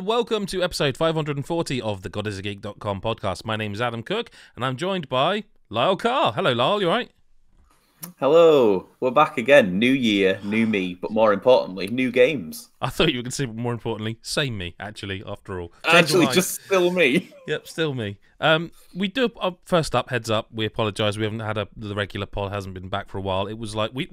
welcome to episode 540 of the GodIsAGeek.com podcast. My name is Adam Cook, and I'm joined by Lyle Carr. Hello, Lyle, you alright? Hello, we're back again. New year, new me, but more importantly, new games. I thought you were going to say, more importantly, same me, actually, after all. Actually, just still me. Yep, still me. We do, first up, heads up, we apologise, we haven't had the regular pod, hasn't been back for a while. It was like, we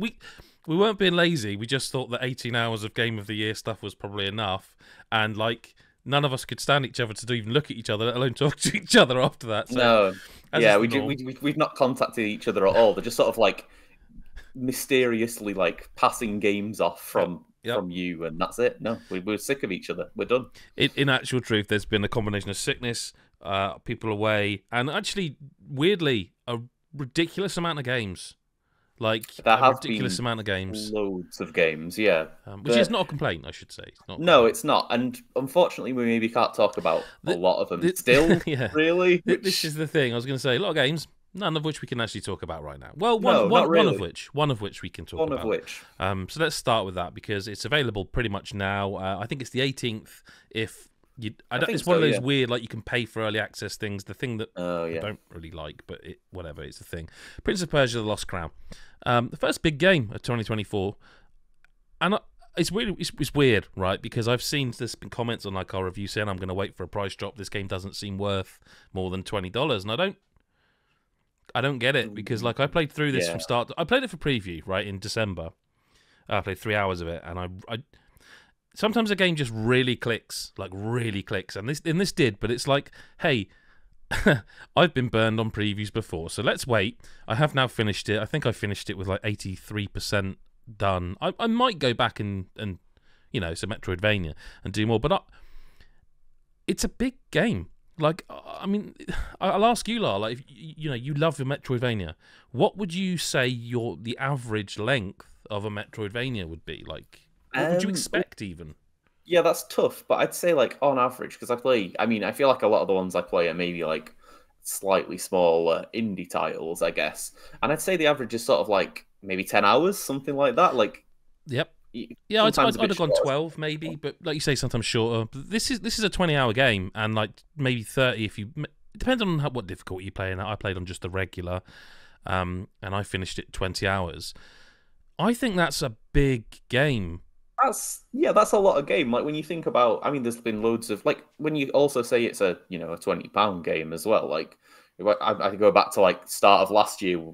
weren't being lazy, we just thought that 18 hours of Game of the Year stuff was probably enough, and like, none of us could stand each other to even look at each other, let alone talk to each other after that. So, no, yeah, we've not contacted each other at all. They're just sort of like mysteriously like passing games off from you, and that's it. No, we're sick of each other. We're done. In actual truth, there's been a combination of sickness, people away, and actually, weirdly, a ridiculous amount of games. Like, there a ridiculous amount of games. Loads of games, yeah. Which is not a complaint, I should say. It's not. And unfortunately, we maybe can't talk about a lot of them still, really. This is the thing. I was going to say, a lot of games, none of which we can actually talk about right now. Well, one of which we can talk about. One of which. So let's start with that, because it's available pretty much now. I think it's the 18th, if... it's one of those weird, like, you can pay for early access things. The thing that I don't really like, but whatever, it's the thing. Prince of Persia: The Lost Crown, the first big game of 2024, and it's weird, right? Because I've seen there's been comments on like our review saying I'm going to wait for a price drop. This game doesn't seem worth more than $20, and I don't get it, because like I played through this from start. I played it for preview right in December. I played 3 hours of it, and I sometimes a game just really clicks, and this did, but it's like, hey, I've been burned on previews before, so let's wait. I have now finished it. I think I finished it with like 83% done. I might go back and it's a MetroidVania and do more, but it's a big game. Like, I mean, I'll ask you, Lyle, like, if you love your Metroidvania, what would you say the average length of a Metroidvania would be? Like, what would you expect, even? Yeah, that's tough, but I'd say, like, on average, because I feel like a lot of the ones I play are maybe, like, slightly smaller indie titles, I guess. And I'd say the average is sort of, like, maybe 10 hours, something like that. Like, yep. Yeah, I'd have gone 12, maybe, but like you say, sometimes shorter. But this is a 20-hour game, and, like, maybe 30 if you... It depends on what difficulty you play in. I played on just the regular, and I finished it 20 hours. I think that's a big game. That's a lot of game. Like, when you think about, there's been loads of, like, when you also say it's a £20 game as well. Like, I go back to like start of last year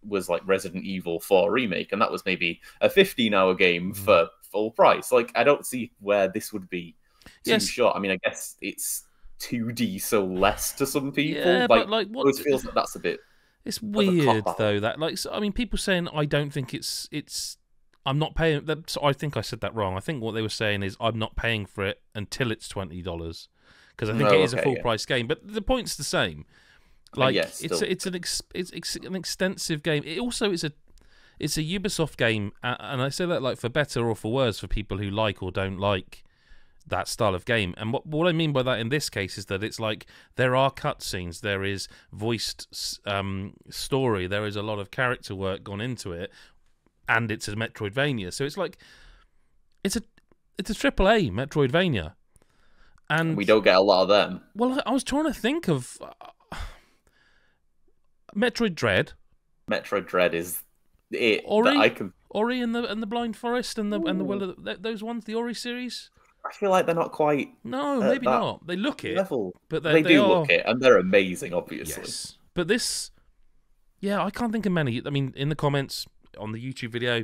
was like Resident Evil 4 remake, and that was maybe a 15-hour game for full price. Like, I don't see where this would be too short. I guess it's 2D, so less to some people. Yeah, but like, what? It feels like that's a bit. It's weird though. That, like, so, people saying I don't think it's. I'm not paying. So I think I said that wrong. I think what they were saying is I'm not paying for it until it's $20, because I think it is a full price game. But the point's the same. Like, it's an extensive game. It also it's a Ubisoft game, and I say that like for better or for worse for people who like or don't like that style of game. And what I mean by that in this case is that it's like there are cutscenes, there is voiced story, there is a lot of character work gone into it. And it's a Metroidvania, so it's like it's a AAA Metroidvania, and we don't get a lot of them. Well, I was trying to think of Metroid Dread. Metroid Dread is it. Ori and the Blind Forest and the those ones, the Ori series. I feel like they're not quite. No, maybe not. They look it, level. But they do look it, and they're amazing, obviously. Yes, but this, I can't think of many. In the comments on the YouTube video,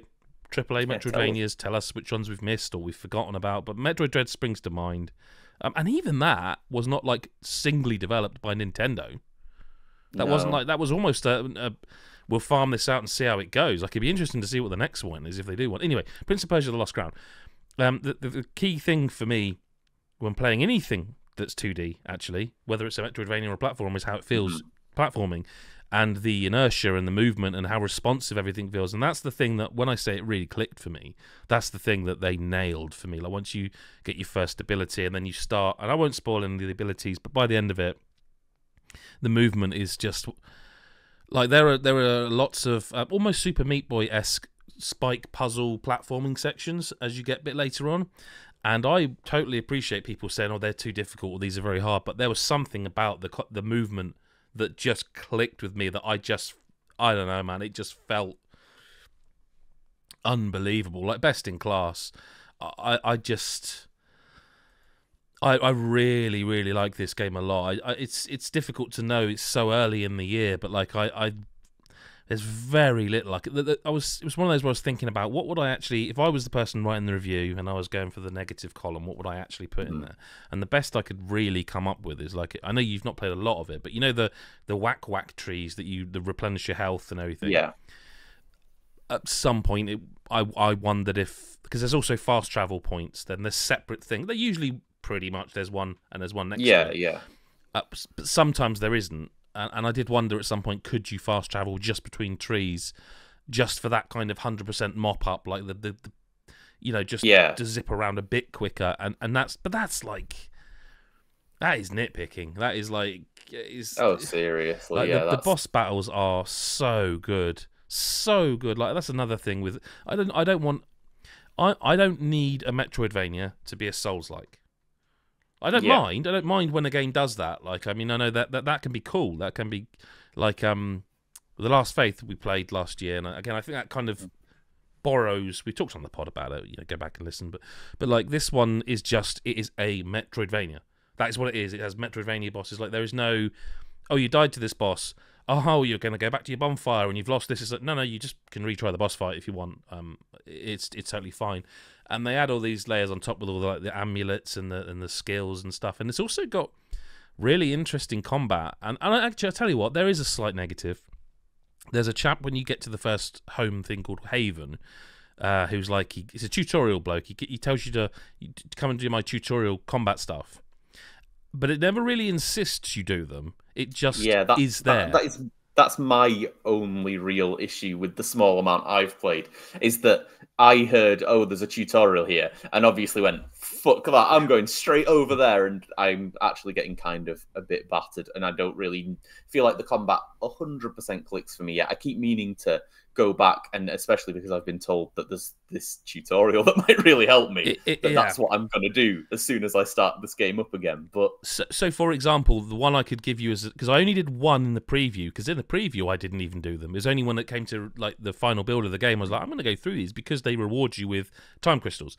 AAA Metroidvanias, tell us which ones we've missed or we've forgotten about, but Metroid Dread springs to mind. And even that was not like singly developed by Nintendo. That wasn't like, that was almost we'll farm this out and see how it goes. Like, it'd be interesting to see what the next one is if they do one. Anyway, Prince of Persia: The Lost Crown. The key thing for me when playing anything that's 2D, actually, whether it's a Metroidvania or a platform, is how it feels platforming. And the inertia and the movement and how responsive everything feels. And that's the thing that, when I say it really clicked for me, that's the thing that they nailed for me. Like, once you get your first ability and then you start, and I won't spoil any of the abilities, but by the end of it, the movement is just like, there are lots of almost Super Meat Boy-esque spike puzzle platforming sections as you get a bit later on. And I totally appreciate people saying, "Oh, they're too difficult, or these are very hard." But there was something about the movement that just clicked with me that I don't know, man. It just felt unbelievable, like best in class. I really, really like this game a lot. It's difficult to know. It's so early in the year, but like there's very little. Like it was one of those where I was thinking about what would I actually, if I was the person writing the review and I was going for the negative column, what would I actually put in there? And the best I could really come up with is like, I know you've not played a lot of it, but you know the whack trees that replenish your health and everything. Yeah. At some point, I wondered if, because there's also fast travel points. Then there's separate things. They're usually pretty much there's one and there's one next to it. Yeah. But sometimes there isn't. And I did wonder at some point, could you fast travel just between trees, just for that kind of 100% mop up, like the just to zip around a bit quicker, and that's like, that is nitpicking. That is like seriously, like the boss battles are so good. Like that's another thing with I don't need a Metroidvania to be a Souls-like. I don't mind. I don't mind when a game does that. Like, I mean, I know that can be cool. That can be like The Last Faith we played last year, and again, I think that kind of borrows. We talked on the pod about it. Go back and listen. But like this one is it is a Metroidvania. That is what it is. It has Metroidvania bosses. Like there is no, oh, you died to this boss. Oh, you're going to go back to your bonfire and you've lost this. It's like, no, you just can retry the boss fight if you want. It's totally fine. And they add all these layers on top with all the amulets and the skills and stuff. And it's also got really interesting combat. And actually, I'll tell you what, there is a slight negative. There's a chap when you get to the first home thing called Haven, who's like, he's a tutorial bloke. He tells you to come and do my tutorial combat stuff. But it never really insists you do them. It just is there. That's my only real issue with the small amount I've played, is that I heard, oh, there's a tutorial here, and obviously went, fuck that, I'm going straight over there, and I'm actually getting kind of a bit battered, and I don't really feel like the combat 100% clicks for me yet. I keep meaning to go back, and especially because I've been told that there's this tutorial that might really help me, that's what I'm going to do as soon as I start this game up again. But so for example, the one I could give you is, because I only did one in the preview, because in the preview I didn't even do them. It was only when it came to like the final build of the game, I was like, I'm going to go through these because they reward you with time crystals.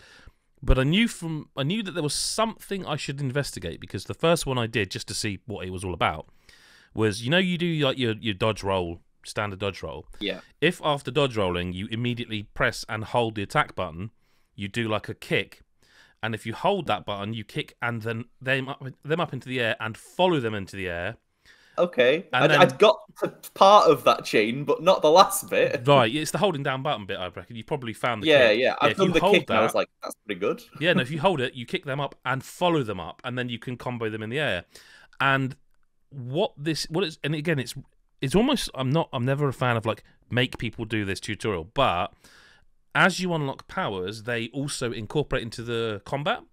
But I knew that there was something I should investigate, because the first one I did just to see what it was all about was, you do like your dodge roll, standard dodge roll. Yeah. If after dodge rolling you immediately press and hold the attack button, you do like a kick, and if you hold that button, you kick and then them up into the air and follow them into the air. Okay, I'd got part of that chain, but not the last bit. Right, it's the holding down button bit, I reckon. You probably found the kick. Yeah, I've done the kick, and I was like, that's pretty good. Yeah, no, if you hold it, you kick them up and follow them up, and then you can combo them in the air. And and again, it's almost, I'm never a fan of like make people do this tutorial, but as you unlock powers, they also incorporate into the combat.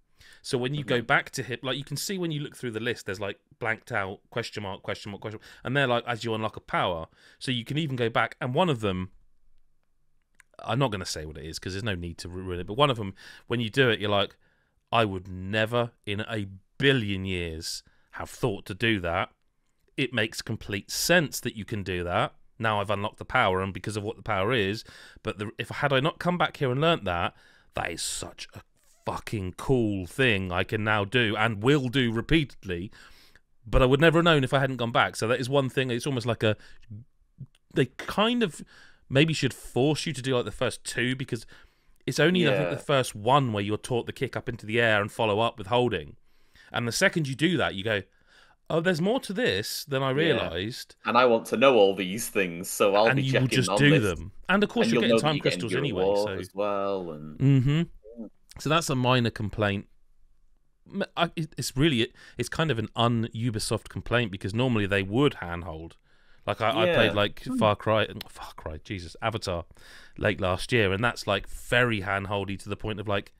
So when you go back to hit, like you can see when you look through the list, there's like blanked out question mark, and they're like as you unlock a power. So you can even go back, and one of them, I'm not going to say what it is because there's no need to ruin it, but one of them, when you do it, you're like, I would never in a billion years have thought to do that. It makes complete sense that you can do that. Now I've unlocked the power, and because of what the power is, but had I not come back here and learnt that is such a fucking cool thing I can now do and will do repeatedly, but I would never have known if I hadn't gone back. So that is one thing. It's almost like they kind of maybe should force you to do like the first two, because it's only I think the first one where you're taught the kick up into the air and follow up with holding, and the second you do that you go, oh, there's more to this than I realised. And I want to know all these things, so I'll be checking on this. And you will just do them. And of course you're getting time crystals anyway. So as well. And... Mm-hmm. So that's a minor complaint. It's kind of an un-Ubisoft complaint, because normally they would handhold. Like I played like Far Cry, Jesus, Avatar late last year, and that's like very handholdy to the point of like,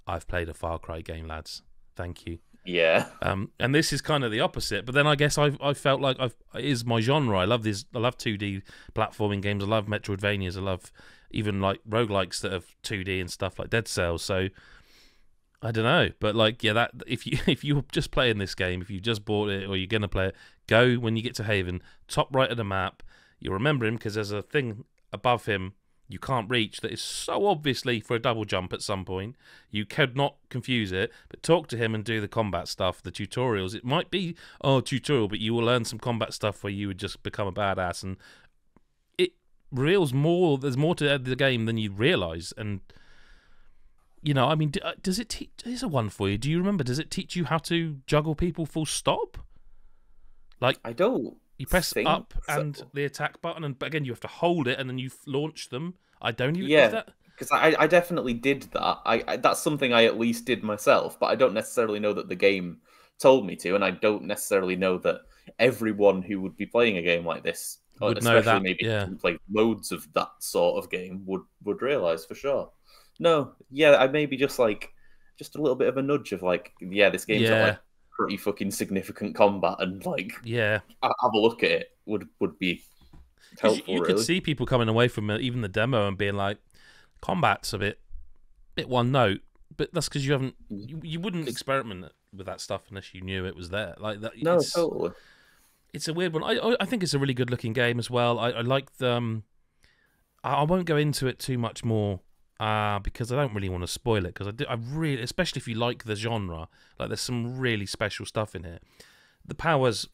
I've played a Far Cry game, lads. Thank you. Yeah. And this is kind of the opposite. But then I guess I felt like it is my genre. I love 2D platforming games. I love Metroidvanias. I love even like roguelikes that have 2D and stuff like Dead Cells. So I don't know, but like, yeah, that if you're just playing this game, if you just bought it or you're gonna play it, go when you get to Haven, top right of the map. You'll remember him because there's a thing above him you can't reach that is so obviously for a double jump at some point. You could not confuse it, but talk to him and do the combat stuff, the tutorials. It might be tutorial, but you will learn some combat stuff where you would just become a badass, and it reveals more. There's more to the game than you realise, and. You know, I mean, does it teach... Here's a one for you. Do you remember, does it teach you how to juggle people full stop? Like, I don't. You press up and the attack button, and but again, you have to hold it, and then you launch them. I don't even... Yeah, because I definitely did that. I that's something I at least did myself, but I don't necessarily know that the game told me to, and I don't necessarily know that everyone who would be playing a game like this, would especially know that, maybe yeah. play loads of that sort of game, would realise for sure. No, yeah, I maybe just a little bit of a nudge of like, yeah, this game's got like pretty fucking significant combat, and like, have a look at it would be helpful. You could see people coming away from even the demo and being like, combat's a bit one note, but that's because you wouldn't experiment with that stuff unless you knew it was there. Like that. No, totally. It's a weird one. I think it's a really good looking game as well. I like the. I won't go into it too much more. Because I don't really want to spoil it, because I really, especially if you like the genre, like there's some really special stuff in here. The powers,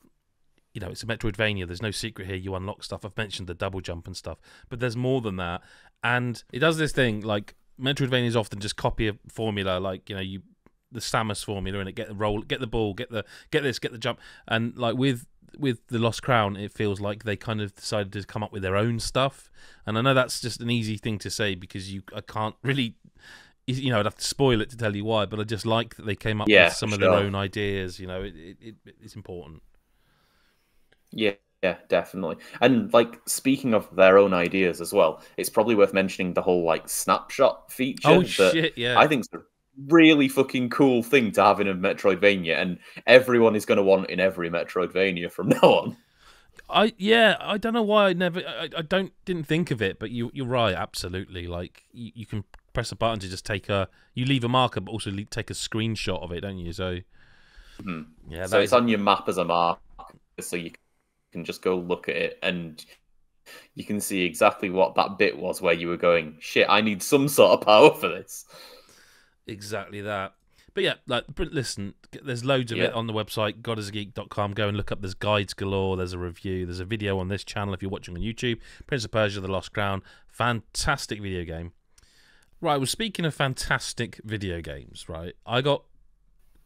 you know, it's a Metroidvania. There's no secret here. You unlock stuff. I've mentioned the double jump and stuff, but there's more than that. And it does this thing like Metroidvanias often just copy a formula, like, you know, the Samus formula, and it get the roll, get the ball, get this, get the jump, and like with the Lost Crown, it feels like they kind of decided to come up with their own stuff. And I know that's just an easy thing to say because I can't really, you know, I'd have to spoil it to tell you why, but I just like that they came up with some of their own ideas. You know, it's important. Yeah, definitely. And like, speaking of their own ideas as well, it's probably worth mentioning the whole like snapshot feature. Oh shit, yeah. I think it's a really fucking cool thing to have in a Metroidvania, and everyone is going to want in every Metroidvania from now on. I don't know why I didn't think of it, but you're right, absolutely. Like you can press a button to just you leave a marker, but also take a screenshot of it, don't you? So yeah, so it's on your map as a mark, so you can just go look at it, and you can see exactly what that bit was where you were going, shit, I need some sort of power for this. Exactly that. But yeah, like, listen, there's loads of it on the website, godisgeek.com. Go and look up. There's guides galore. There's a review. There's a video on this channel if you're watching on YouTube. Prince of Persia, The Lost Crown. Fantastic video game. Right, well, speaking of fantastic video games, right, I got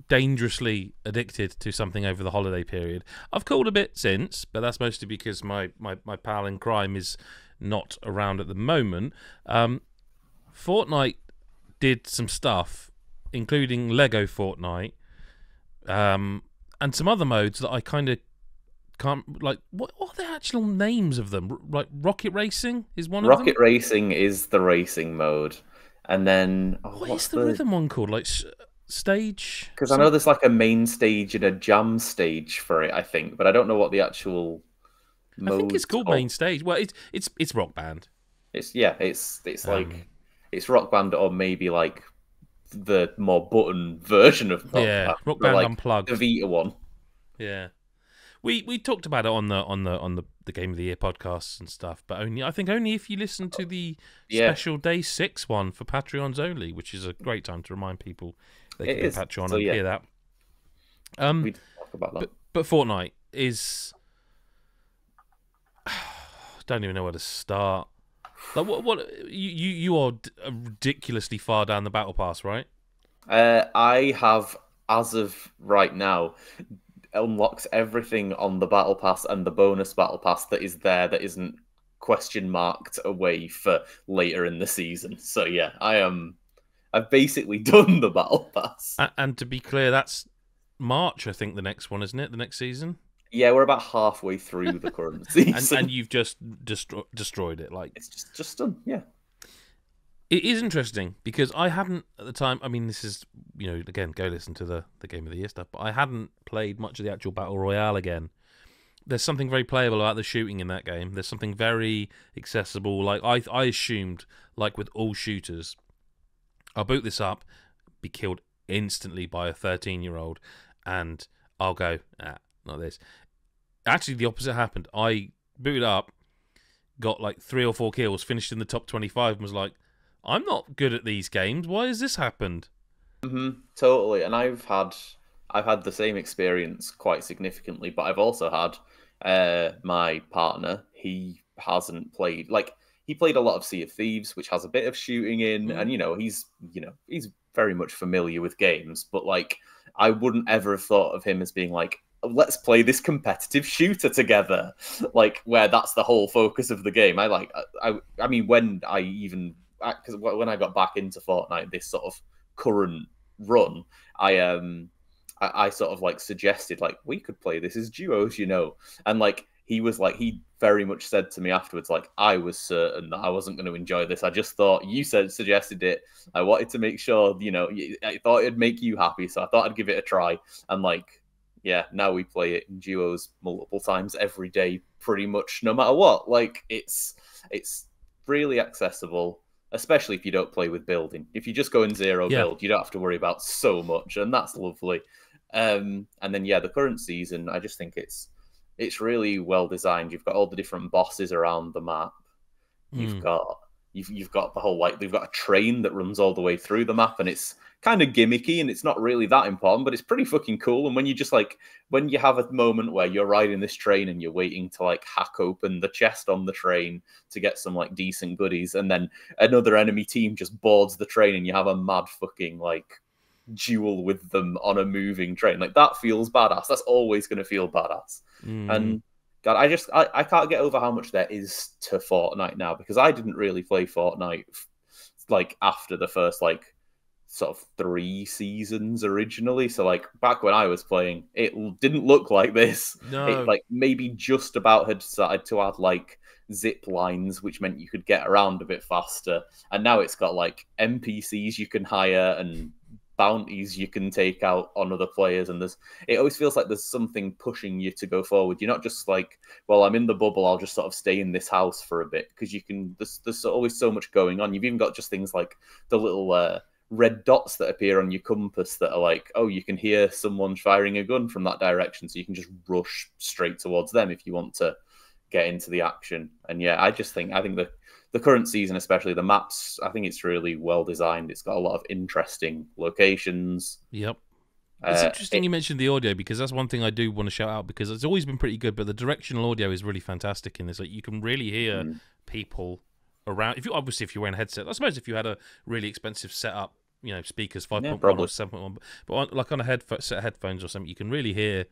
dangerously addicted to something over the holiday period. I've called a bit since, but that's mostly because my pal in crime is not around at the moment. Fortnite did some stuff, including Lego Fortnite, and some other modes that I kind of can't, like, what are the actual names of them? Like, Rocket Racing is one of them? Rocket Racing is the racing mode. And then... what's the rhythm one called? Like, stage? Because I know there's like a main stage and a jam stage for it, I think, but I don't know what the actual mode... I think it's called main stage. Well, it's Rock Band. It's like... It's Rock Band, or maybe like the more button version of Rock Band. Rock Band like Unplugged, the Vita one. Yeah, we talked about it on the Game of the Year podcasts and stuff, but I think only if you listen to the special Day 6 one for Patreons only, which is a great time to remind people they can go Patreon and hear that. We talk about that. But Fortnite is don't even know where to start. Like what you are ridiculously far down the battle pass, right? I have, as of right now, unlocked everything on the battle pass and the bonus battle pass that is there that isn't question marked away for later in the season. So yeah, I've basically done the battle pass. And to be clear, that's March, I think, the next one, isn't it? The next season. Yeah, we're about halfway through the current season. and you've just destroyed it. Like, it's just done, yeah. It is interesting, because I hadn't, at the time, I mean, this is, you know, again, go listen to the Game of the Year stuff, but I hadn't played much of the actual Battle Royale again. There's something very playable about the shooting in that game. There's something very accessible. Like, I assumed, like with all shooters, I'll boot this up, be killed instantly by a 13-year-old, and I'll go, not this. Actually, the opposite happened. I booted up, got like 3 or 4 kills, finished in the top 25, and was like, I'm not good at these games. Why has this happened? Totally. And I've had the same experience quite significantly, but I've also had my partner. He hasn't played he played a lot of Sea of Thieves, which has a bit of shooting in, and he's very much familiar with games, but like I wouldn't ever have thought of him as being like, let's play this competitive shooter together, like where that's the whole focus of the game. I mean, when I got back into Fortnite, this sort of current run, I sort of like suggested like we could play this as duos, and like he very much said to me afterwards, like, I was certain that I wasn't going to enjoy this. I just thought you suggested it. I wanted to make sure, I thought it'd make you happy, so I thought I'd give it a try. And like, yeah, now we play it in duos multiple times every day, pretty much no matter what. Like, it's really accessible, especially if you don't play with building. If you just go in zero build, you don't have to worry about so much, and that's lovely. And then the current season, I just think it's really well designed. You've got all the different bosses around the map. You've got the whole they've got a train that runs all the way through the map, and it's kind of gimmicky and it's not really that important, but it's pretty fucking cool. And when you have a moment where you're riding this train and you're waiting to like hack open the chest on the train to get some like decent goodies, and then another enemy team just boards the train and you have a mad fucking like duel with them on a moving train, like that feels badass. That's always going to feel badass. And God, I can't get over how much there is to Fortnite now, because I didn't really play Fortnite like after the first like sort of 3 seasons originally. So like back when I was playing, it didn't look like this. No. It like maybe just about had started to add like zip lines, which meant you could get around a bit faster. And now it's got like NPCs you can hire and bounties you can take out on other players, and it always feels like there's something pushing you to go forward. You're not just like, well, I'm in the bubble, I'll just sort of stay in this house for a bit, because there's always so much going on. You've even got just things like the little red dots that appear on your compass that are like, oh, you can hear someone firing a gun from that direction, so you can just rush straight towards them if you want to get into the action. And yeah, I think the current season, especially the maps, I think it's really well designed. It's got a lot of interesting locations. Yep. It's interesting you mentioned the audio, because that's one thing I do want to shout out, because it's always been pretty good, but the directional audio is really fantastic in this. Like, you can really hear people around. If you're wearing a headset, I suppose if you had a really expensive setup, speakers 5.1 or 7.1, but like on a set of headphones or something, you can really hear.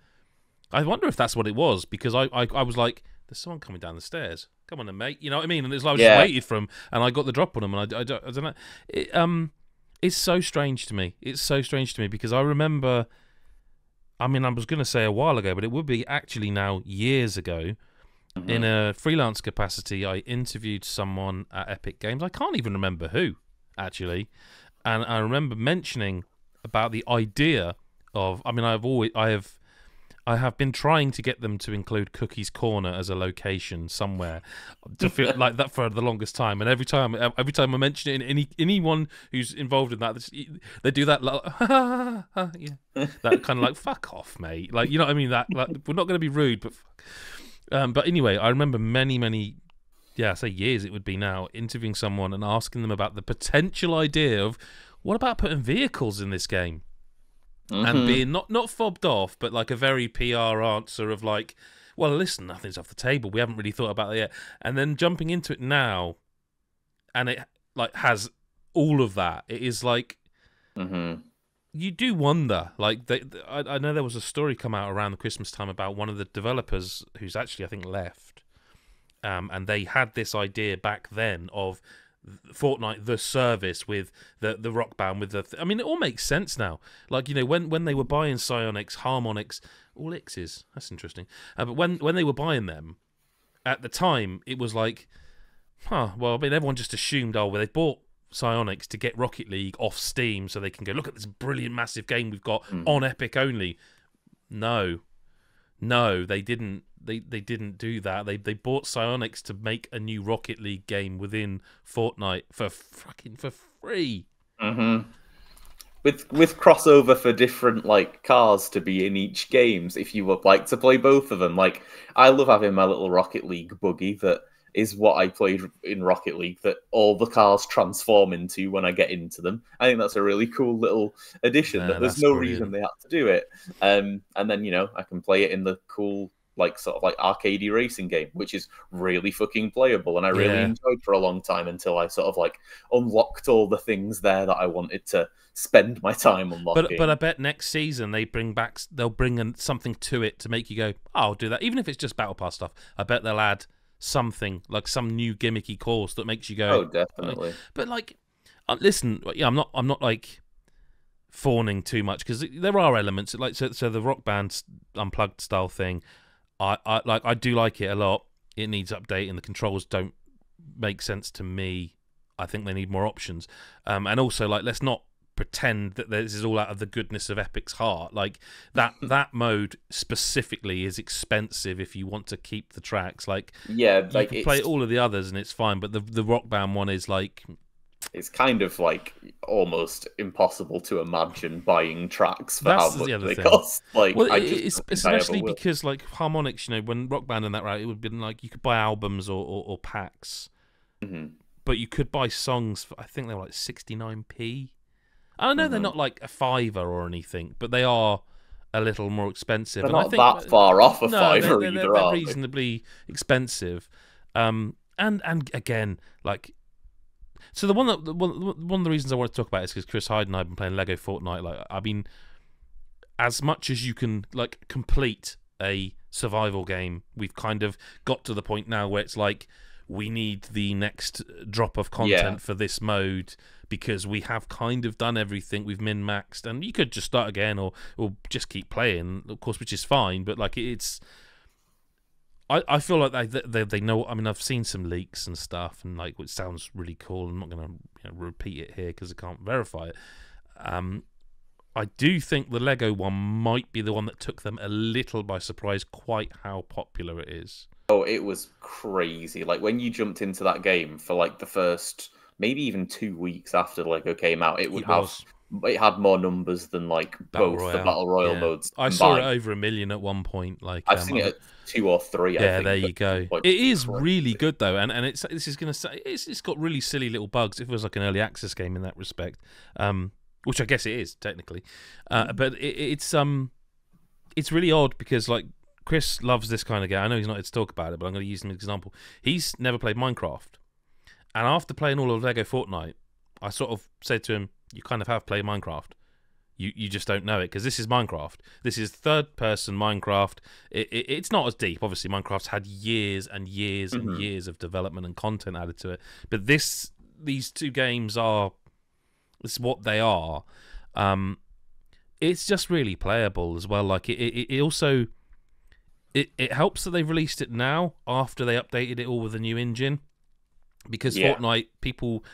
I wonder if that's what it was, because I was like, there's someone coming down the stairs. Come on then, mate. You know what I mean? And it's like I just waited for him, and I got the drop on him, and I don't know. It's so strange to me. It's so strange to me, because I remember, I mean, I was going to say a while ago, but it would be actually now years ago, in a freelance capacity, I interviewed someone at Epic Games. I can't even remember who, actually. And I remember mentioning about the idea of, I mean, I have been trying to get them to include Cookie's Corner as a location somewhere to feel like that for the longest time. And every time I mention it, anyone who's involved in that, they do that, like, that kind of like, fuck off, mate. Like, you know what I mean? That, like, we're not going to be rude, but but anyway, I remember many, say years it would be now, interviewing someone and asking them about the potential idea of, what about putting vehicles in this game? And being not fobbed off, but like a very PR answer of like, well, listen, nothing's off the table. We haven't really thought about that yet. And then jumping into it now, and it like has all of that. It is like, you do wonder. Like, I know there was a story come out around the Christmas time about one of the developers who's actually, I think, left. And they had this idea back then of Fortnite the service with the Rock Band with I mean, it all makes sense now. Like, when they were buying Psionics, Harmonix, all X's, that's interesting. But when they were buying them at the time, it was like, well, I mean, everyone just assumed, well, they bought Psionics to get Rocket League off Steam so they can go, look at this brilliant massive game we've got on Epic only. No, they didn't. They didn't do that. They bought Psionics to make a new Rocket League game within Fortnite for free. with crossover for different like cars to be in each games, if you would like to play both of them. Like I love having my little Rocket League buggy that is what I played in Rocket League that all the cars transform into when I get into them. I think that's a really cool little addition that there's no reason they had to do it. And then, you know, I can play it in the cool, like, sort of like arcadey racing game, which is really fucking playable. And I really enjoyed for a long time until I sort of like unlocked all the things there that I wanted to spend my time unlocking. But I bet next season they'll bring something to it to make you go, oh, I'll do that. Even if it's just Battle Pass stuff, I bet they'll add something like some new gimmicky course that makes you go, oh, definitely. But like, listen, yeah, I'm not like fawning too much because there are elements like so the Rock Band unplugged style thing. I do like it a lot. It needs updating. The controls don't make sense to me. I think they need more options. And also, like, let's not pretend that this is all out of the goodness of Epic's heart. Like that mode specifically is expensive if you want to keep the tracks. Like, yeah, you can play all of the others and it's fine, but the Rock Band one is like, it's kind of like almost impossible to imagine buying tracks for how much they cost. Like, well, it's especially because like Harmonix, you know, when Rock Band and that, right, it would have been like you could buy albums or packs, but you could buy songs for, I think they were like 69p. I know they're not like a $5 or anything, but they are a little more expensive. They're not that far off a $5 either. They're reasonably expensive. And again, like, so one of the reasons I want to talk about it is because Chris Hyde and I have been playing Lego Fortnite. Like, I mean, as much as you can like complete a survival game, we've kind of got to the point now where it's like we need the next drop of content for this mode because we have kind of done everything. We've min-maxed, and you could just start again or just keep playing, of course, which is fine. But like it's, I feel like they know. I mean, I've seen some leaks and stuff, and like it sounds really cool. I'm not going to repeat it here because I can't verify it. I do think the Lego one might be the one that took them a little by surprise, quite how popular it is. Oh, it was crazy. Like when you jumped into that game for like the first, maybe even 2 weeks after Lego came out, it had more numbers than like both the Battle Royale modes combined. I saw it over 1 million at one point. Like I've seen it at 2 or 3. I think, there you go. It is really good though, and it's got really silly little bugs. It feels like an early access game in that respect, which I guess it is technically, but it's really odd because like Chris loves this kind of game. I know he's not here to talk about it, but I'm going to use him as an example. He's never played Minecraft, and after playing all of Lego Fortnite, I sort of said to him, you kind of have played Minecraft. You just don't know it because this is Minecraft. This is third-person Minecraft. It's not as deep. Obviously, Minecraft's had years and years and years of development and content added to it. But these two games this is what they are. It's just really playable as well. Like it also it helps that they've released it now after they updated it all with a new engine because Fortnite people.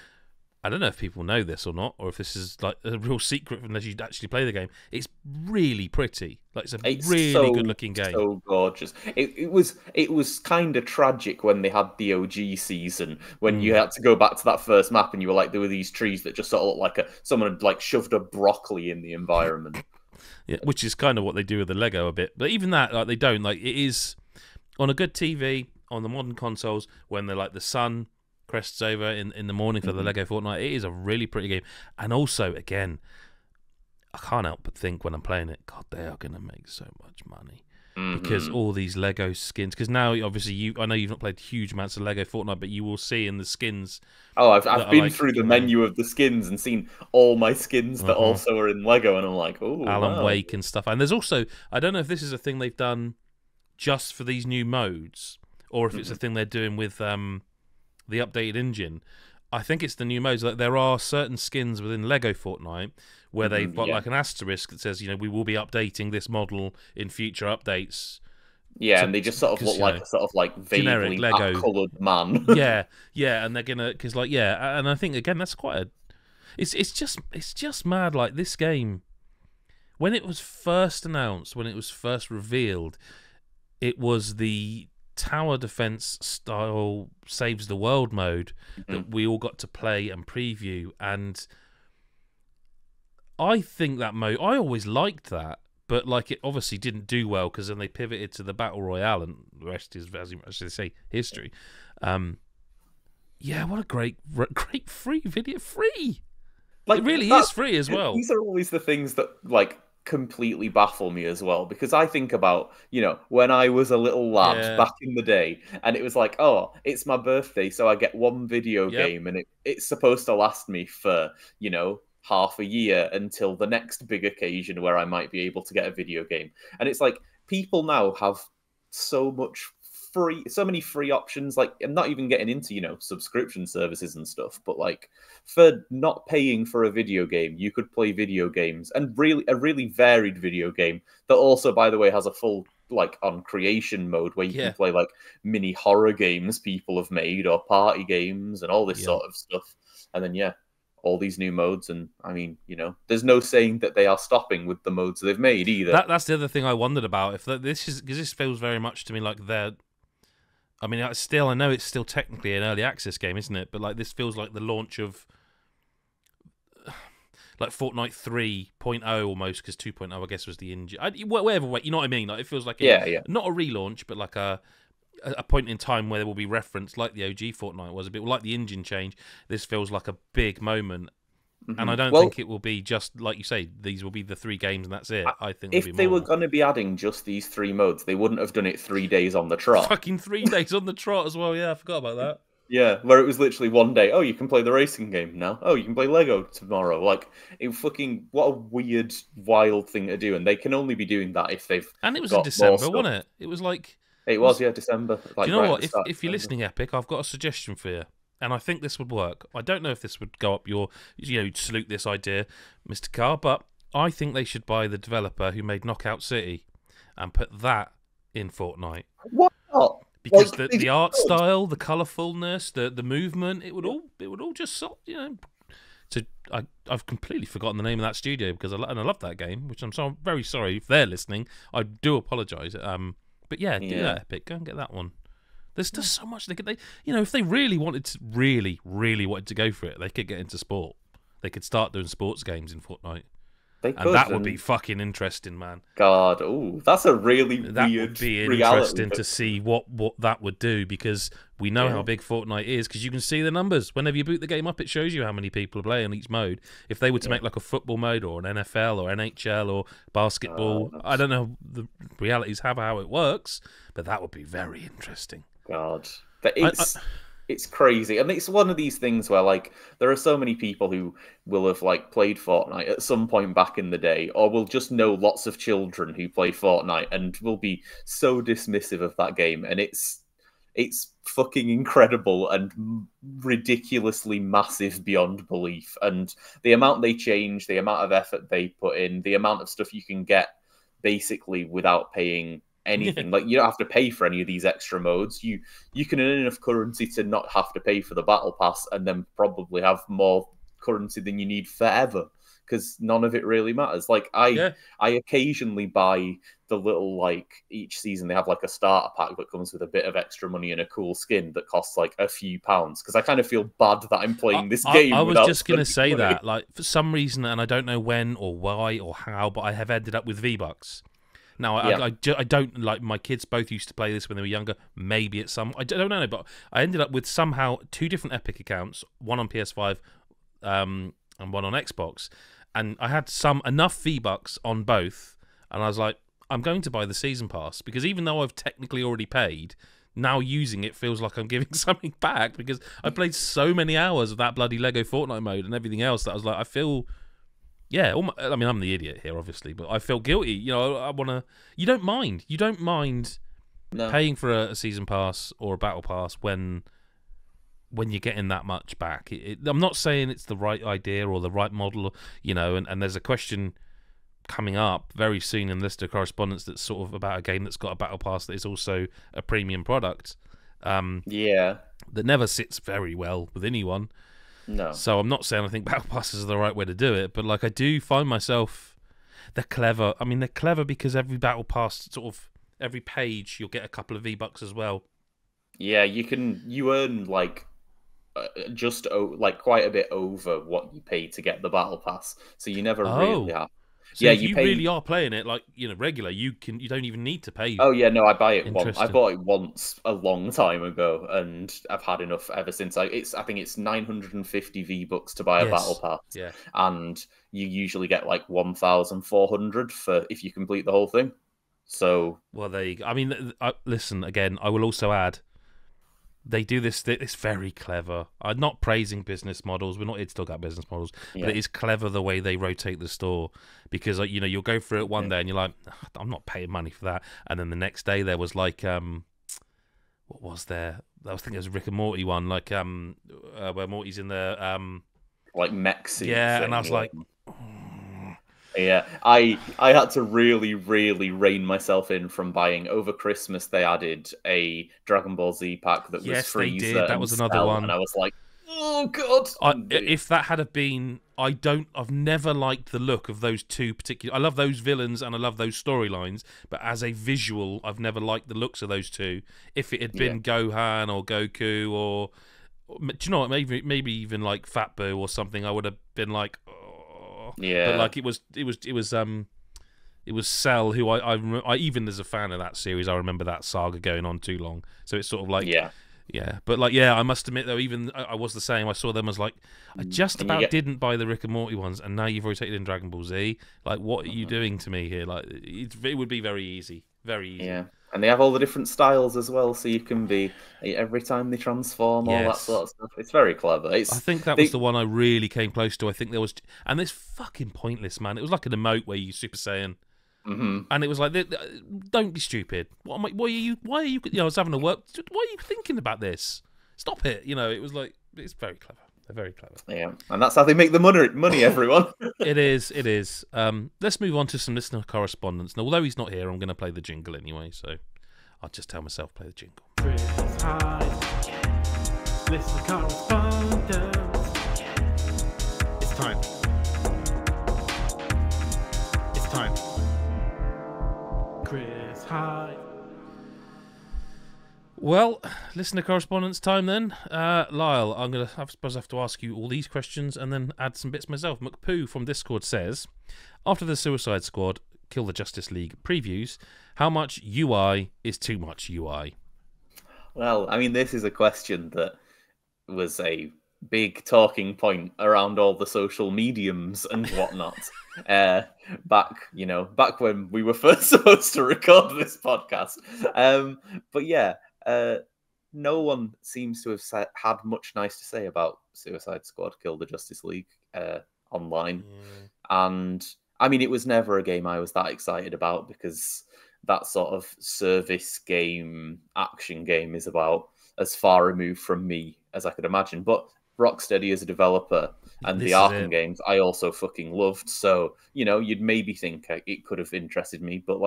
I don't know if people know this or not, or if this is like a real secret unless you actually play the game. It's really pretty. Like it's really good-looking game. So gorgeous. It was kind of tragic when they had the OG season when you had to go back to that first map and you were like there were these trees that just sort of looked like someone had like shoved a broccoli in the environment. Yeah, which is kind of what they do with the Lego a bit. But even that, like they don't. Like it is on a good TV on the modern consoles when they're like the sun crests over in the morning for the Lego Fortnite. It is a really pretty game, and also again, I can't help but think when I'm playing it, God, they are going to make so much money because all these Lego skins. Because now, obviously, I know you've not played huge amounts of Lego Fortnite, but you will see in the skins. Oh, I've been through the menu of the skins and seen all my skins that also are in Lego, and I'm like, oh, Alan Wake and stuff. And there's also, I don't know if this is a thing they've done just for these new modes, or if it's a thing they're doing with the updated engine. I think it's the new modes. Like there are certain skins within Lego Fortnite where they've got like an asterisk that says, we will be updating this model in future updates. Yeah, and they just sort of look like a sort of like vaguely coloured man. yeah, and they're gonna and I think again that's quite a. It's just mad. Like this game, when it was first announced, when it was first revealed, it was the tower defense style saves the world mode that we all got to play and preview, and I think that mode, I always liked that, but like it obviously didn't do well because then they pivoted to the battle royale, and the rest is, as they say, history. Yeah, what a great free video, free. Like, it really is free as well. These are always the things that like completely baffle me as well, because I think about, you know, when I was a little lad back in the day, and it was like, oh, it's my birthday, so I get one video game, and it's supposed to last me for, you know, half a year until the next big occasion where I might be able to get a video game. And it's like people now have so many free options. Like, I'm not even getting into, you know, subscription services and stuff, but like for not paying for a video game, you could play video games, and a really varied video game that also, by the way, has a full like on creation mode where you can play like mini horror games people have made, or party games, and all this sort of stuff. And then all these new modes, and I mean, you know, there's no saying that they are stopping with the modes they've made either. That's the other thing I wondered about. If this is, because this feels very much to me like they're, I mean, I know it's still technically an early access game, isn't it? But like this feels like the launch of like Fortnite 3.0 almost, because 2.0 I guess was the engine. Whatever way, you know what I mean? Like it feels like not a relaunch, but like a point in time where there will be reference, like the OG Fortnite was, a bit like the engine change. This feels like a big moment. And I don't think it will be just, like you say, these will be the 3 games and that's it. I think if they were going to be adding just these 3 modes, they wouldn't have done it 3 days on the trot. Fucking 3 days on the trot as well, yeah, I forgot about that. Yeah, where it was literally one day, oh, you can play the racing game now. Oh, you can play Lego tomorrow. Like, what a weird, wild thing to do. And they can only be doing that if they've And it was in December, wasn't it? It was like... It was, December. Like, do you know what? If you're listening, Epic, I've got a suggestion for you. And I think this would work. I don't know if this would go up your, you know, salute this idea, Mr. Carr, but I think they should buy the developer who made Knockout City and put that in Fortnite. What? Because the art style, the colourfulness, the movement, it would all just, you know. So I've completely forgotten the name of that studio because I love that game, which I'm very sorry if they're listening. I do apologise. But do that, Epic. Go and get that one. There's just so much they you know, if they really wanted to, really wanted to go for it, they could get into sport. They could start doing sports games in Fortnite. And that would be fucking interesting, man. God, that's a really weird That would be interesting to see what that would do, because we know how big Fortnite is, because you can see the numbers. Whenever you boot the game up, it shows you how many people are playing each mode. If they were to make like a football mode or an NFL or NHL or basketball, I don't know the realities of how it works, but that would be very interesting. God, it's crazy, and it's one of these things where like there are so many people who will have like played Fortnite at some point back in the day, or will just know lots of children who play Fortnite and will be so dismissive of that game, and it's fucking incredible and ridiculously massive beyond belief. And the amount they change, the amount of effort they put in, the amount of stuff you can get basically without paying anything. Like, you don't have to pay for any of these extra modes. You can earn enough currency to not have to pay for the battle pass, and then probably have more currency than you need forever, because none of it really matters. Like, I occasionally buy the little, like, each season they have like a starter pack that comes with a bit of extra money and a cool skin that costs like a few pounds, because I kind of feel bad that I'm playing this game. I was just going to say that, like, for some reason, and I don't know when or why or how, but I have ended up with V-Bucks. Now, I don't, like, my kids both used to play this when they were younger. Maybe it's I don't know, but I ended up with somehow 2 different Epic accounts, one on PS5 and one on Xbox. And I had enough V-Bucks on both, and I was like, I'm going to buy the season pass, because even though I've technically already paid, now using it feels like I'm giving something back, because I played so many hours of that bloody Lego Fortnite mode and everything else that I was like, I feel... Yeah, I mean, I'm the idiot here, obviously, but I feel guilty. You know, I want to... You don't mind paying for a season pass or a battle pass when you're getting that much back. I'm not saying it's the right idea or the right model, you know, and there's a question coming up very soon in List of Correspondence that's sort of about a game that's got a battle pass that is also a premium product. That never sits very well with anyone. No. So I'm not saying I think battle passes are the right way to do it, but like I do find myself, they're clever. I mean, they're clever because every battle pass, sort of every page, you'll get a couple of V-Bucks as well. Yeah, you earn like just like quite a bit over what you pay to get the battle pass. So you never really have. So if you really are playing it like regular, you don't even need to pay. Oh yeah, no, I buy it once. I bought it once a long time ago, and I've had enough ever since. I think it's 950 V-Bucks to buy a battle pass. Yeah, and you usually get like 1,400 for if you complete the whole thing. So well, there you go. I mean, listen again. I will also add. They do this. It's very clever. I'm not praising business models. We're not here to talk about business models, but it is clever the way they rotate the store because you'll go through it one day and you're like, I'm not paying money for that, and then the next day there was like what was there? I think it was a Rick and Morty one, like where Morty's in the like mech suit. Yeah, and I was like. Yeah, I had to really, really rein myself in from buying. Over Christmas, they added a Dragon Ball Z pack that was free. That was another one, and I was like, "Oh God!" If that had been, I've never liked the look of those two particular. I love those villains and I love those storylines, but as a visual, I've never liked the looks of those two. If it had been Gohan or Goku or do you know what? Maybe even like Fat Boo or something, I would have been like. Yeah, but like it was Cell who I even as a fan of that series, I remember that saga going on too long. So it's sort of like but like I must admit though, even I was the same. I saw them as like I just about didn't buy the Rick and Morty ones, and now you've rotated in Dragon Ball Z. Like, what are you doing to me here? Like, it would be very easy, very easy. Yeah. And they have all the different styles as well, so you can be every time they transform, all that sort of stuff. It's very clever. I think that was the one I really came close to. I think there was, and it's fucking pointless, man. It was like an emote where you Super Saiyan, and it was like, don't be stupid. Why are you? I was having a work. Why are you thinking about this? Stop it. It was like it's very clever. They're very clever. Yeah, and that's how they make the money, everyone. It is. Let's move on to some listener correspondence. Now, although he's not here, I'm going to play the jingle anyway, so I'll just tell myself play the jingle. Listener correspondence. It's time. It's time. Chris Hyde. Well, listener correspondence time then. Lyle, I suppose I have to ask you all these questions and then add some bits myself. McPoo from Discord says, after the Suicide Squad Kill the Justice League previews, how much UI is too much UI? Well, I mean, this is a question that was a big talking point around all the social mediums and whatnot. Back when we were first supposed to record this podcast. But yeah, no one seems to have had much nice to say about Suicide Squad Kill the Justice League online. And I mean, it was never a game I was that excited about because that sort of service game, action game is about as far removed from me as I could imagine. But Rocksteady as a developer and the Arkham games I also fucking loved. So, you'd maybe think it could have interested me. But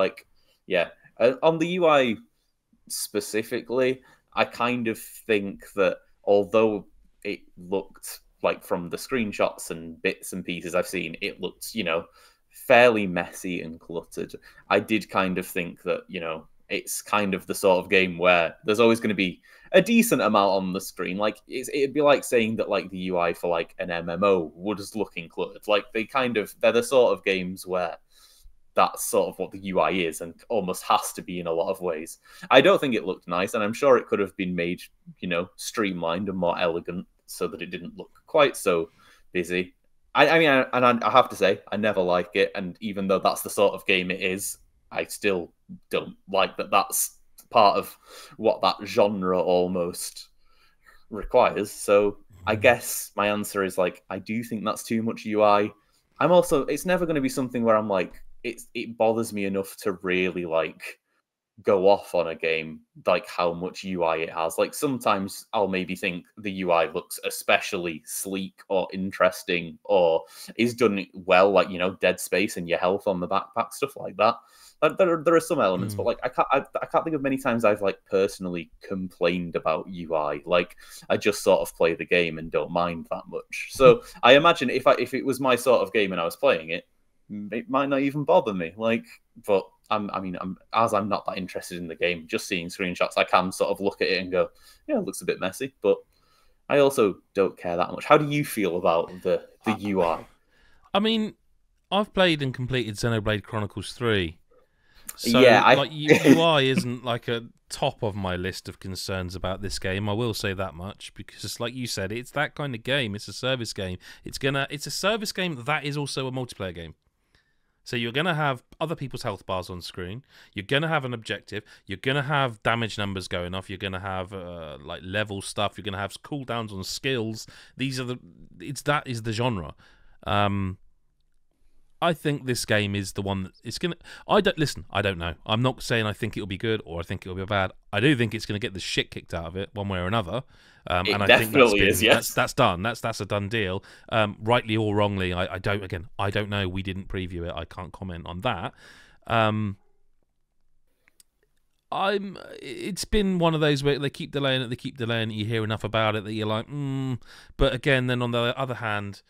on the UI specifically, I kind of think that although it looked like from the screenshots and bits and pieces I've seen, it looked, fairly messy and cluttered. I did kind of think that, it's kind of the sort of game where there's always going to be a decent amount on the screen. Like it'd be like saying that like the UI for like an MMO was looking cluttered. Like they're the sort of games where that's sort of what the UI is and almost has to be in a lot of ways. I don't think it looked nice, and I'm sure it could have been made, streamlined and more elegant so that it didn't look quite so busy. I mean, I have to say, I never like it, and even though that's the sort of game it is, I still don't like that that's part of what that genre almost requires. So I guess my answer is like, I do think that's too much UI. It's never going to be something where I'm like, it bothers me enough to really like go off on a game, like how much UI it has. Like sometimes I'll maybe think the UI looks especially sleek or interesting or is done well, like, Dead Space and your health on the backpack, stuff like that. There are some elements, but like I can't think of many times I've like personally complained about UI. Like I just sort of play the game and don't mind that much. So I imagine if it was my sort of game and I was playing it, it might not even bother me. But I'm not that interested in the game. Just seeing screenshots, I can sort of look at it and go, yeah, it looks a bit messy. But I also don't care that much. How do you feel about the UI? I mean, I've played and completed Xenoblade Chronicles 3. So, yeah, like, UI isn't like a top of my list of concerns about this game. I will say that much because, like you said, it's that kind of game. It's a service game. It's a service game that is also a multiplayer game. So you're gonna have other people's health bars on screen. You're gonna have an objective. You're gonna have damage numbers going off. You're gonna have like level stuff. You're gonna have cooldowns on skills. That is the genre. I think this game is the one that it's gonna. I don't know. I'm not saying I think it'll be good or I think it'll be bad. I do think it's gonna get the shit kicked out of it one way or another. And I definitely think is. Yes, that's done. That's a done deal. Rightly or wrongly, I don't know. We didn't preview it. I can't comment on that. It's been one of those where they keep delaying it. You hear enough about it that you're like, But again, then on the other hand,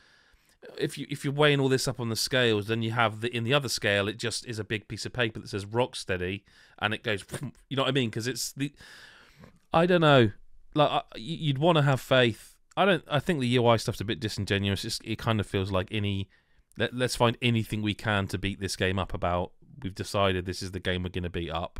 if you're weighing all this up on the scales, then you have in the other scale, it just is a big piece of paper that says Rocksteady, and it goes, you know what I mean? Because I don't know, like you'd want to have faith. I think the UI stuff's a bit disingenuous. It kind of feels like let's find anything we can to beat this game up about. We've decided this is the game we're going to beat up.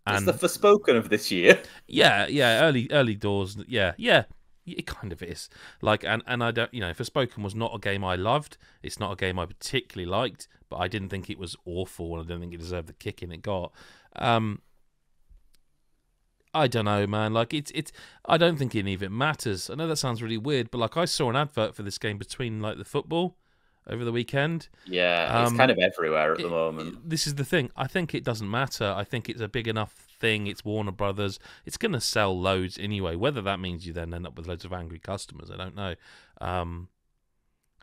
And it's the Forspoken of this year. Yeah, early doors. Yeah. It kind of is. Like, and I don't, Forspoken was not a game I loved. It's not a game I particularly liked, but I didn't think it was awful, and I don't think it deserved the kicking it got. I don't know, man. Like, it's. I don't think any of it matters. I know that sounds really weird, but like, I saw an advert for this game between like the football over the weekend. Yeah, it's kind of everywhere at the moment. This is the thing. I think it doesn't matter. I think it's a big enough thing. It's Warner Brothers. It's going to sell loads anyway. Whether that means you then end up with loads of angry customers, I don't know.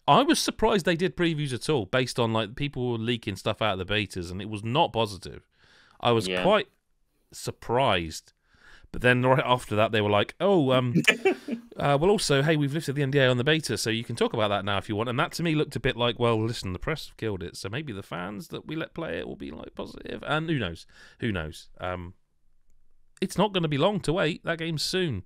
I was surprised they did previews at all, based on like people were leaking stuff out of the betas, and it was not positive. I was quite surprised. But then right after that, they were like, well, also, hey, we've lifted the NDA on the beta, so you can talk about that now if you want. And that to me looked a bit like, well, listen, the press have killed it, so maybe the fans that we let play it will be like positive. And who knows? It's not going to be long to wait. That game's soon.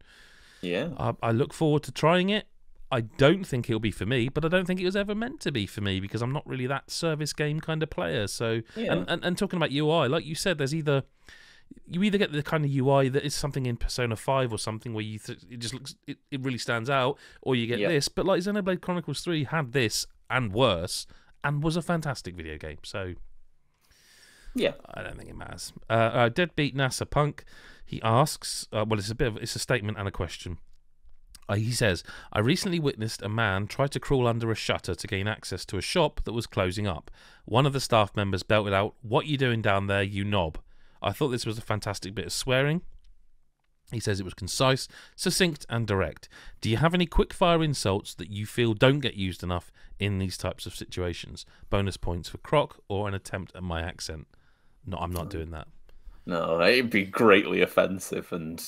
Yeah. I look forward to trying it. I don't think it'll be for me, but I don't think it was ever meant to be for me because I'm not really that service game kind of player. So, and talking about UI, like you said, you either get the kind of UI that is something in Persona 5 or something where it just looks, it really stands out, or you get this. But like Xenoblade Chronicles 3 had this and worse and was a fantastic video game. So yeah, I don't think it matters. Deadbeat NASA Punk, he asks, it's a statement and a question. He says, I recently witnessed a man try to crawl under a shutter to gain access to a shop that was closing up. One of the staff members belted out, "What you doing down there, you knob?" I thought this was a fantastic bit of swearing. He says it was concise, succinct, and direct. Do you have any quick-fire insults that you feel don't get used enough in these types of situations? Bonus points for Croc or an attempt at my accent. No, I'm not doing that. No, it'd be greatly offensive, and,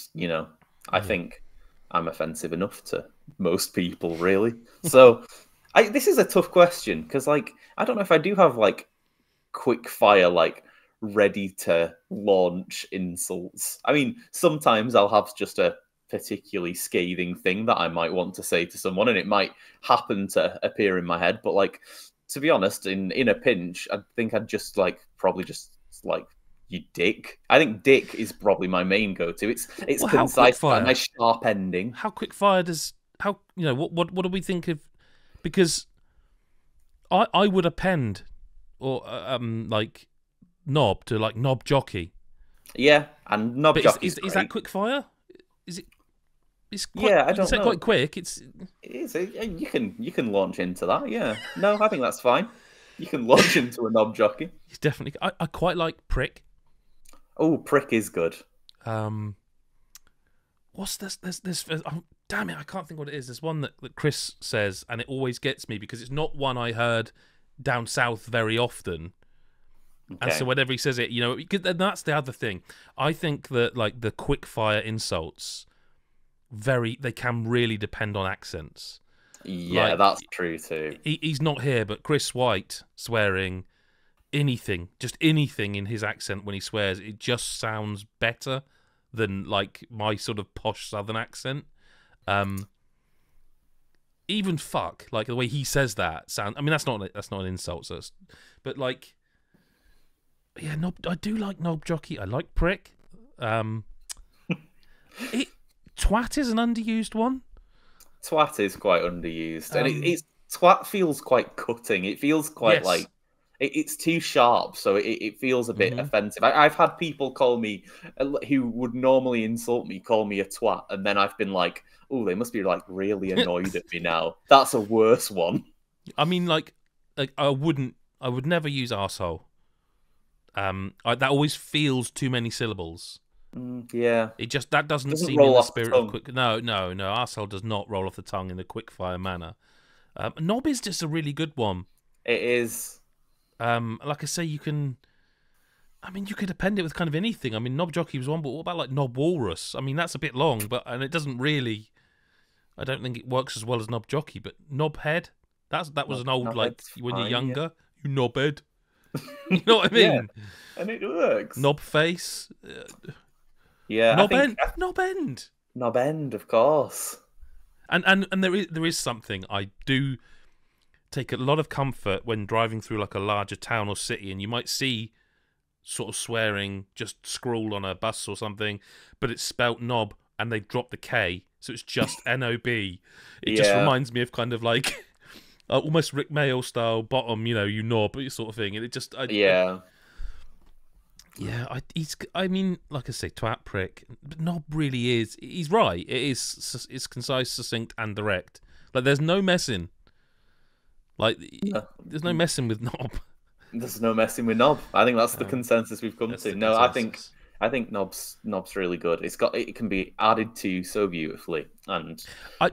I think I'm offensive enough to most people, really. So, this is a tough question, because, like, I don't know if I do have, like, quick-fire, like, ready to launch insults. I mean, sometimes I'll have just a particularly scathing thing that I might want to say to someone, and it might happen to appear in my head. But like, to be honest, in a pinch, I think I'd just probably just you dick. I think dick is probably my main go-to. It's concise, a nice sharp ending. How quick fire does what do we think of? Because I would append or knob to like knob jockey. Yeah, and knob jockey. Is that quick fire? Is it? It's quite, yeah, I don't know. Quite quick. It is. You can launch into that. Yeah. No, I think that's fine. You can launch into a knob jockey. It's definitely. I quite like prick. Oh, prick is good. What's this? Oh, damn it! I can't think what it is. There's one that Chris says, and it always gets me because it's not one I heard down south very often. Okay. And so whenever he says it, and that's the other thing. I think that like the quick fire insults, they can really depend on accents. Yeah, that's true too. He's not here, but Chris White swearing just anything in his accent when he swears, it just sounds better than like my sort of posh southern accent. even fuck, like the way he says that sound. I mean, that's not an insult, so but like, yeah, knob. I do like knob jockey. I like prick. Twat is an underused one. Twat is quite underused, and it's twat feels quite cutting. It feels quite like it's too sharp, so it feels a bit offensive. I've had people call me, who would normally insult me, call me a twat, and then I've been like, oh, they must be like really annoyed at me now. That's a worse one. I mean, like I would never use arsehole. That always feels too many syllables. Yeah, that doesn't seem in the spirit of quick. No, arsehole does not roll off the tongue in a quick-fire manner. Knob is just a really good one. It is. Like I say, you could append it with kind of anything. I mean, knob jockey was one, but what about like knob walrus? I mean, that's a bit long, and it doesn't really. I don't think it works as well as knob jockey, but knob head. That was an old like when you're younger, you knob head. You know what I mean? Yeah, and it works. Knob face. Yeah, knob end. Knob end. Knob end, of course. And there is something I do take a lot of comfort when driving through like a larger town or city, and you might see sort of swearing just scrawled on a bus or something, but it's spelt knob and they've dropped the K, so it's just N-O-B. It just reminds me of kind of like almost Rick Mail style bottom, you knob sort of thing, and it just I mean, like I say, twat, prick, but knob really is. He's right. It's concise, succinct, and direct. Like there's no messing. Like there's no messing with knob. There's no messing with knob. I think that's the consensus we've come to. No, I think knob's really good. It can be added to so beautifully, and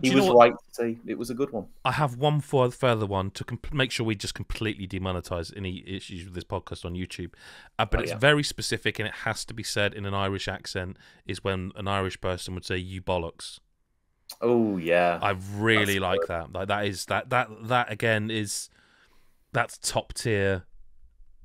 he was right to say it was a good one. I have one further one to make sure we just completely demonetize any issues with this podcast on YouTube. But it's very specific, and it has to be said in an Irish accent. Is when an Irish person would say "you bollocks." Oh yeah, I really like that. Like that again that's top tier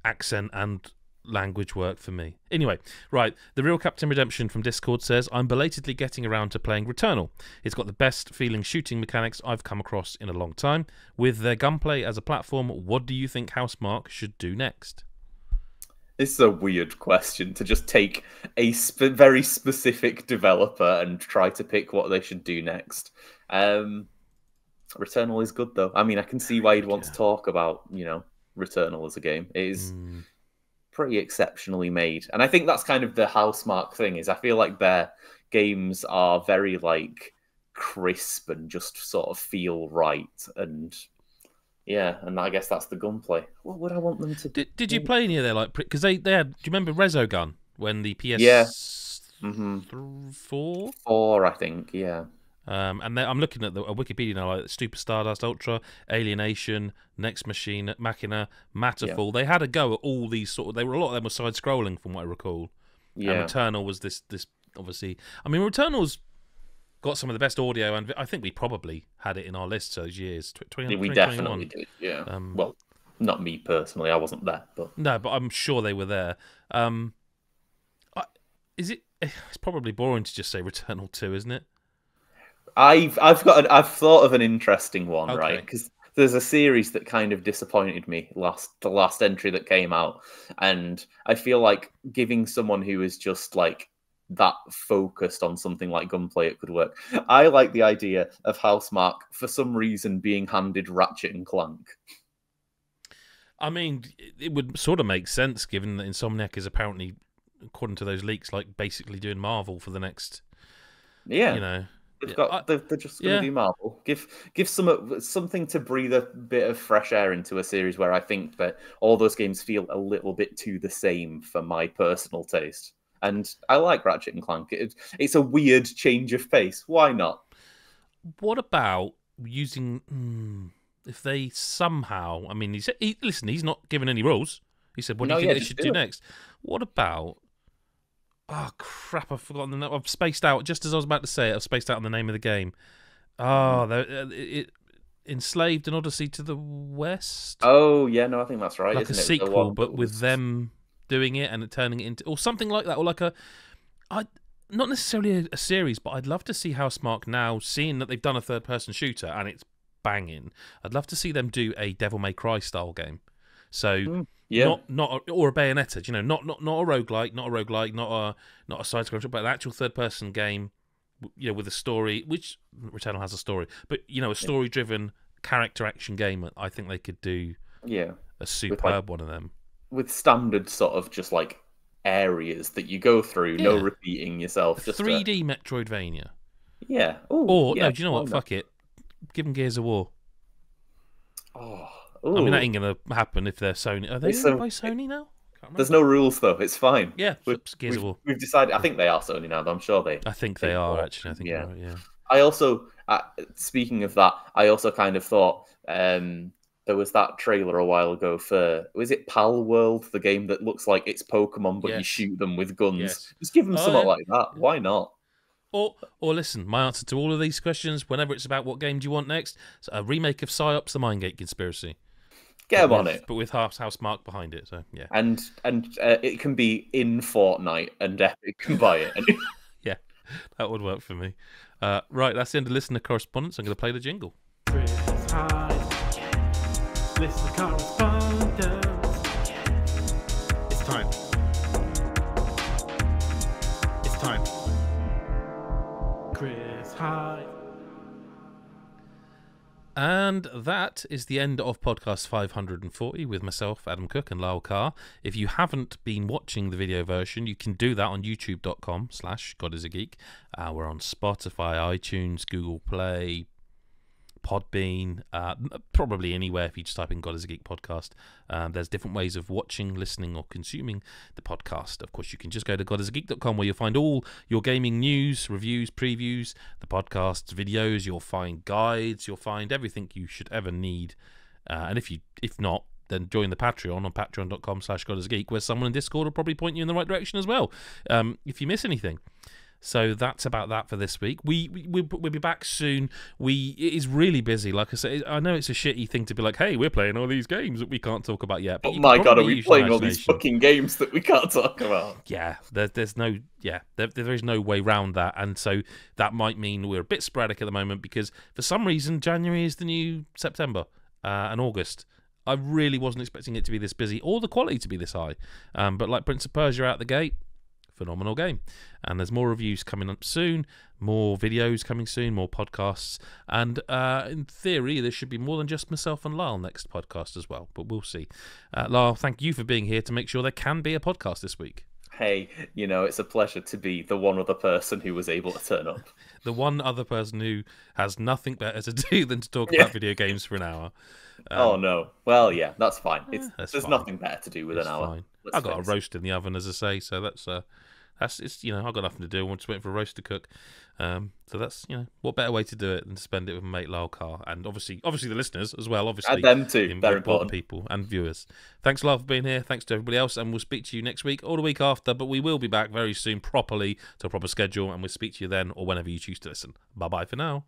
accent and language work for me. Anyway, right, the real Captain Redemption from Discord says, I'm belatedly getting around to playing Returnal. It's got the best feeling shooting mechanics I've come across in a long time. With their gunplay as a platform, what do you think Housemarque should do next? This is a weird question to just take a very specific developer and try to pick what they should do next. Returnal is good though. I mean, I can see why you'd want to talk about, Returnal as a game. It is pretty exceptionally made, and I think that's kind of the Housemarque thing. Is I feel like their games are very like crisp and just sort of feel right, and and I guess that's the gunplay. What would I want them to do? Did you play any of their like? Because they had. Do you remember Resogun when the PS 4, I think, and I'm looking at the Wikipedia now, like Super Stardust Ultra, Alienation, Next Machina, Matterfall. They had a go at all these a lot of them were side scrolling from what I recall. Yeah. And Returnal was this obviously. I mean, Returnal's got some of the best audio, and I think we probably had it in our list those years. We definitely did. Yeah. Well, not me personally. I wasn't there, but no, but I'm sure they were there. It's probably boring to just say Returnal 2, isn't it? I've thought of an interesting one, right? Because there's a series that kind of disappointed me the last entry that came out, and I feel like giving someone who is just like that focused on something like gunplay, it could work. I like the idea of Housemarque for some reason being handed Ratchet and Clank. I mean, it would sort of make sense given that Insomniac is apparently, according to those leaks, like basically doing Marvel for the next. Yeah. They're just going to do Marvel. Give something to breathe a bit of fresh air into a series where I think that all those games feel a little bit too the same for my personal taste. And I like Ratchet and Clank. It's a weird change of pace. Why not? What about using... if they somehow... I mean, he's not given any rules. He said, what do you think they should do next? What about... Oh, crap, I've forgotten the name. I've spaced out. Just as I was about to say it, I've spaced out on the name of the game. Enslaved: An Odyssey to the West? Oh, yeah, no, I think that's right. Like a sequel, but with them doing it and turning it into... Or something like that. Or like not necessarily a series, but I'd love to see Housemarque now, seeing that they've done a third-person shooter, and it's banging. I'd love to see them do a Devil May Cry style game. So not or a Bayonetta, you know, not a roguelike, not a side scroller, but an actual third person game, you know, with a story. Which Returnal has a story, but you know, a story driven character action game. I think they could do a superb one of them with standard sort of just like areas that you go through, no repeating yourself. Just 3D Metroidvania. Yeah. Ooh, or no, do you know what? Fuck it. Give them Gears of War. Oh. Ooh. I mean, that ain't going to happen if they're Sony. Are they owned by Sony now? There's no rules, though. It's fine. Yeah, Gears of War. We've decided. I think they are Sony now, but I'm sure they... I think they are, actually. I think they're right, yeah. I also, speaking of that, I also kind of thought there was that trailer a while ago for... Was it Pal World, the game that looks like it's Pokemon, but you shoot them with guns? Yes. Just give them something like that. Why not? Or listen, my answer to all of these questions, whenever it's about what game do you want next, a remake of PsyOps, The Mindgate Conspiracy. Get them on it, but with House Mark behind it. So yeah, and it can be in Fortnite, and Epic can buy it. Yeah, that would work for me. Right, that's the end of listener correspondence. I'm going to play the jingle. Listener correspondence. It's time. It's time. Chris Hyde. And that is the end of podcast 540 with myself, Adam Cook, and Lyle Carr. If you haven't been watching the video version, you can do that on youtube.com/GodIsAGeek. We're on Spotify, iTunes, Google Play, Podbean, probably anywhere if you just type in God is a Geek podcast. There's different ways of watching, listening, or consuming the podcast. Of course, you can just go to godisageek.com where you'll find all your gaming news, reviews, previews, the podcasts, videos. You'll find guides. You'll find everything you should ever need. And if not, then join the Patreon on patreon.com/godisageek, where someone in Discord will probably point you in the right direction as well if you miss anything. So that's about that for this week. We'll be back soon. It is really busy. Like I said, I know it's a shitty thing to be like, hey, we're playing all these games that we can't talk about yet. But oh my God, are we playing all these fucking games that we can't talk about? Yeah, there is no way around that. And so that might mean we're a bit sporadic at the moment because for some reason, January is the new September and August. I really wasn't expecting it to be this busy or the quality to be this high. But like Prince of Persia out the gate, phenomenal game. And there's more reviews coming up soon, more videos coming soon, more podcasts, and in theory there should be more than just myself and Lyle next podcast as well, but we'll see. Lyle, thank you for being here to make sure there can be a podcast this week. Hey, it's a pleasure to be the one other person who was able to turn up. The one other person who has nothing better to do than to talk about video games for an hour. Oh no. Well, yeah, that's fine. There's fine. Nothing better to do with an hour. Fine. I've got a roast in the oven, as I say, so that's it's I've got nothing to do. I'm just waiting for a roast to cook. So that's what better way to do it than to spend it with my mate Lyle Carr, and obviously the listeners as well. Obviously, and them too. They're important people and viewers. Thanks, Lyle, for being here. Thanks to everybody else, and we'll speak to you next week or the week after. But we will be back very soon, properly to a proper schedule, and we'll speak to you then or whenever you choose to listen. Bye bye for now.